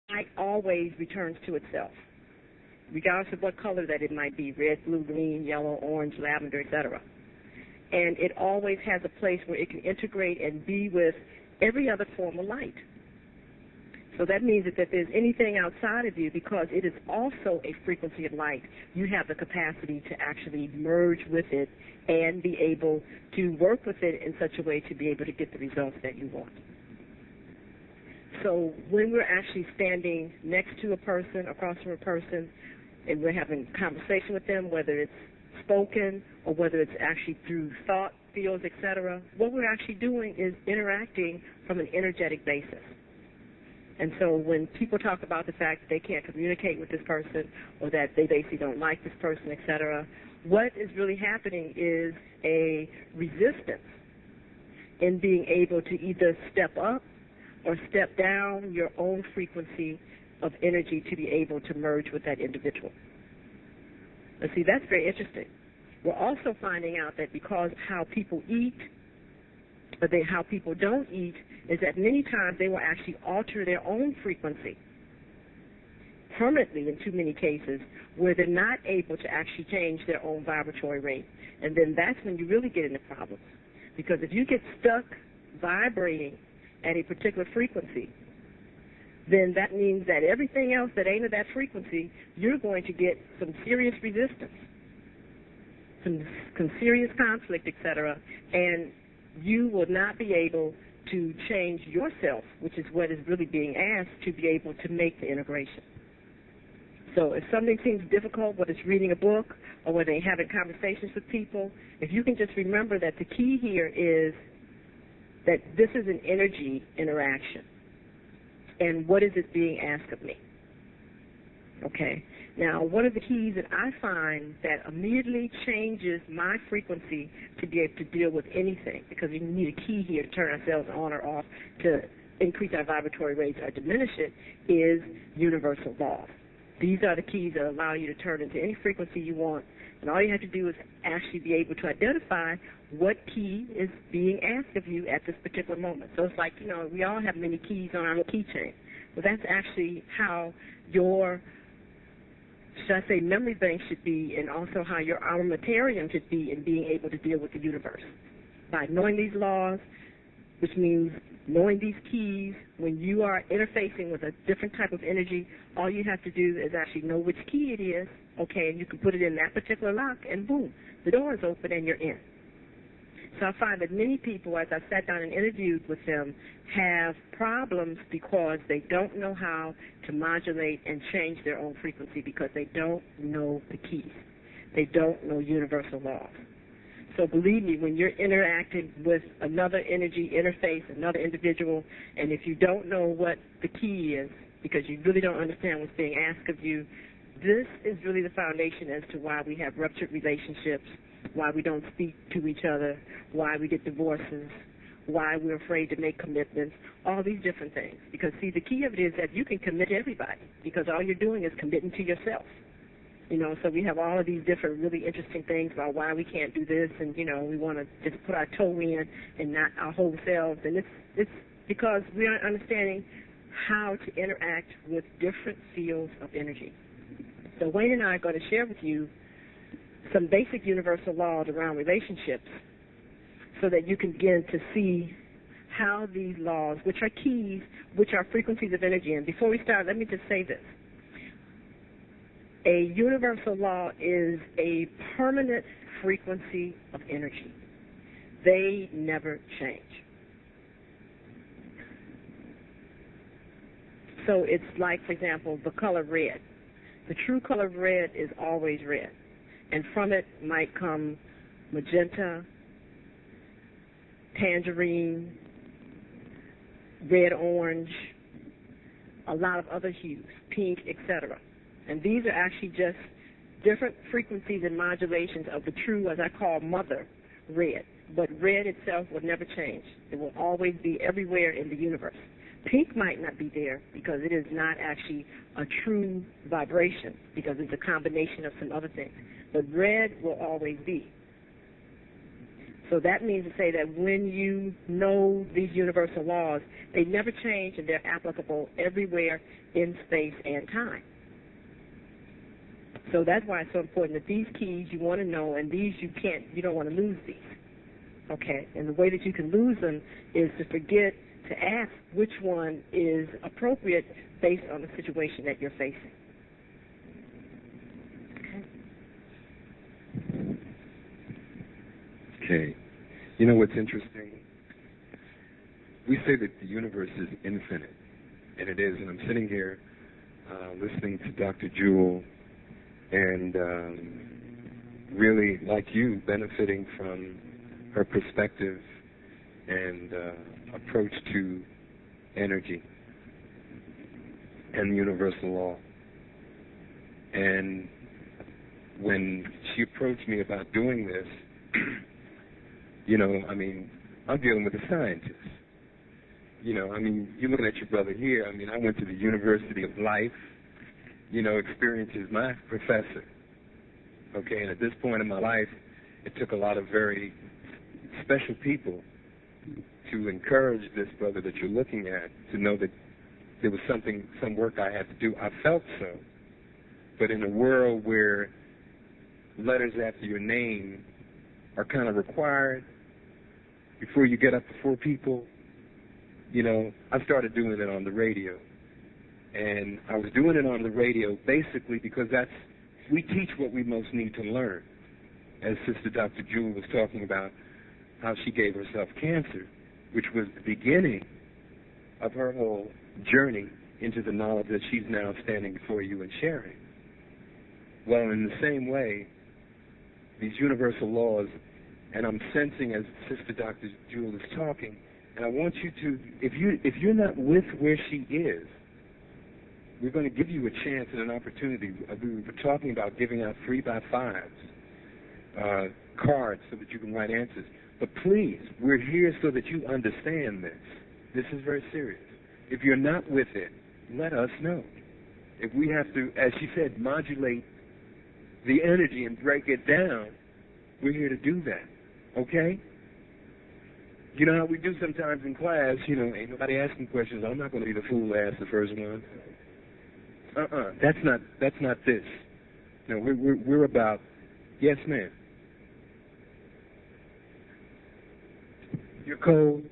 light always returns to itself, regardless of what color that it might be, red, blue, green, yellow, orange, lavender, etc. And it always has a place where it can integrate and be with every other form of light. So that means that if there's anything outside of you, because it is also a frequency of light, you have the capacity to actually merge with it and be able to work with it in such a way to be able to get the results that you want. So when we're actually standing next to a person, across from a person, and we're having a conversation with them, whether it's spoken or whether it's actually through thought fields, etc., what we're actually doing is interacting from an energetic basis. And so when people talk about the fact that they can't communicate with this person or that they basically don't like this person, etc., what is really happening is a resistance in being able to either step up or step down your own frequency of energy to be able to merge with that individual. And see, that's very interesting. We're also finding out that because how people eat, or how people don't eat, is that many times they will actually alter their own frequency permanently in too many cases, where they're not able to actually change their own vibratory rate. And then that's when you really get into problems. Because if you get stuck vibrating at a particular frequency, then that means that everything else that ain't of that frequency, you're going to get some serious resistance, some serious conflict, etc., and you will not be able to change yourself, which is what is really being asked, to be able to make the integration. So if something seems difficult, whether it's reading a book or whether they're having conversations with people, if you can just remember that the key here is that this is an energy interaction. And what is it being asked of me? Okay. Now, one of the keys that I find that immediately changes my frequency to be able to deal with anything, because we need a key here to turn ourselves on or off to increase our vibratory rates or diminish it, is universal laws. These are the keys that allow you to turn into any frequency you want, and all you have to do is actually be able to identify what key is being asked of you at this particular moment. So it's like, you know, we all have many keys on our keychain. Well, that's actually how your, should I say, memory bank should be, and also how your armamentarium should be in being able to deal with the universe. By knowing these laws, which means knowing these keys, when you are interfacing with a different type of energy, all you have to do is actually know which key it is, okay, and you can put it in that particular lock, and boom, the door is open and you're in. So I find that many people, as I sat down and interviewed with them, have problems because they don't know how to modulate and change their own frequency because they don't know the keys. They don't know universal laws. So believe me, when you're interacting with another energy interface, another individual, and if you don't know what the key is because you really don't understand what's being asked of you, this is really the foundation as to why we have ruptured relationships, why we don't speak to each other, why we get divorces, why we're afraid to make commitments, all these different things. Because, see, the key of it is that you can commit to everybody because all you're doing is committing to yourself. You know, so we have all of these different really interesting things about why we can't do this, and, you know, we want to just put our toe in and not our whole selves. And it's because we aren't understanding how to interact with different fields of energy. So Wayne and I are going to share with you some basic universal laws around relationships so that you can begin to see how these laws, which are keys, which are frequencies of energy. And before we start, let me just say this. A universal law is a permanent frequency of energy. They never change. So it's like, for example, the color red. The true color of red is always red. And from it might come magenta, tangerine, red-orange, a lot of other hues, pink, etc. And these are actually just different frequencies and modulations of the true, as I call, mother red. But red itself will never change. It will always be everywhere in the universe. Pink might not be there because it is not actually a true vibration because it's a combination of some other things. But red will always be. So that means to say that when you know these universal laws, they never change and they're applicable everywhere in space and time. So that's why it's so important that these keys you want to know, and these you don't want to lose these. Okay? And the way that you can lose them is to forget to ask which one is appropriate based on the situation that you're facing. Okay. You know what's interesting? We say that the universe is infinite, and it is. And I'm sitting here listening to Dr. Jewel and really, like you, benefiting from her perspective and approach to energy and universal law. And when she approached me about doing this, you know, I mean, I'm dealing with a scientist. You know, I mean, you're looking at your brother here. I mean, I went to the University of Life. You know, experience is my professor. Okay, and at this point in my life, it took a lot of very special people to encourage this brother that you're looking at to know that there was some work I had to do. I felt so. But in a world where letters after your name are kind of required before you get up before people, you know, I started doing it on the radio. And I was doing it on the radio basically because we teach what we most need to learn. As Sister Dr. Jewel was talking about how she gave herself cancer, which was the beginning of her whole journey into the knowledge that she's now standing before you and sharing. Well, in the same way, these universal laws, and I'm sensing as Sister Dr. Jewel is talking, and I want you to, if you're not with where she is, we're going to give you a chance and an opportunity. We were talking about giving out 3x5s, cards so that you can write answers. But please, we're here so that you understand this. This is very serious. If you're not with it, let us know. If we have to, as she said, modulate the energy and break it down, we're here to do that. Okay? You know how we do sometimes in class, you know, ain't nobody asking questions. I'm not going to be the fool to ask the first one. That's not this. No, we're about, yes, ma'am. You're cold.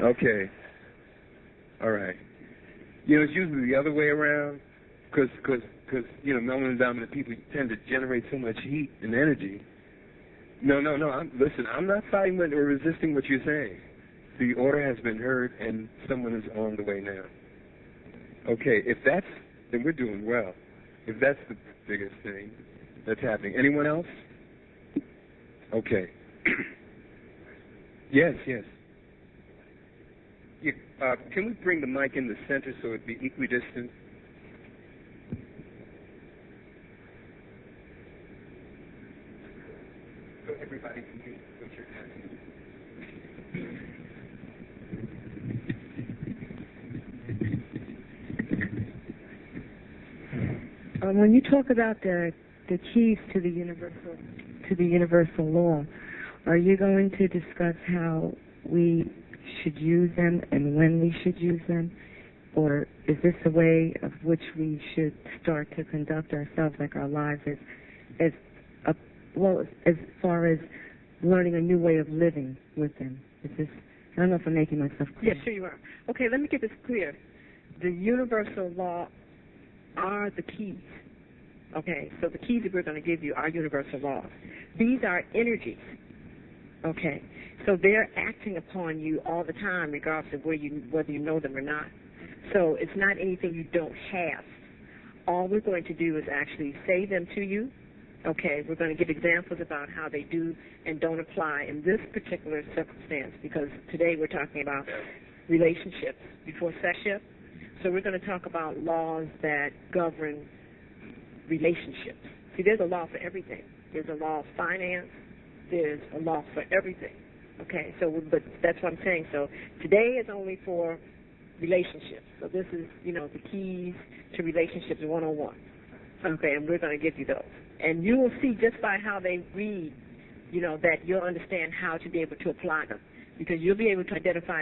Okay. All right. You know, it's usually the other way around, because you know, melanin and dominant people tend to generate so much heat and energy. No. Listen, I'm not fighting or resisting what you're saying. The order has been heard, and someone is on the way now. Okay, then we're doing well. If that's the biggest thing that's happening. Anyone else? Okay. Yes. Can we bring the mic in the center so it'd be equidistant? So everybody can hear what you're asking. When you talk about the keys to the universal law, are you going to discuss how we should use them and when we should use them, or is this a way of which we should start to conduct ourselves, like our lives, as far as learning a new way of living with them? Is this? I don't know if I'm making myself clear. Yes, sure you are. Okay, let me get this clear. The universal law are the keys. Okay, so the keys that we're going to give you are universal laws. These are energies. Okay, so they're acting upon you all the time, regardless of whether you know them or not. So it's not anything you don't have. All we're going to do is actually say them to you. Okay, we're going to give examples about how they do and don't apply in this particular circumstance, because today we're talking about relationships before sexship. So we're going to talk about laws that govern relationships. See, there's a law for everything. There's a law of finance. There's a law for everything. Okay, so, but that's what I'm saying. So today is only for relationships. So this is, you know, the keys to relationships 101. Okay, and we're going to give you those. And you will see just by how they read, that you'll understand how to be able to apply them, because you'll be able to identify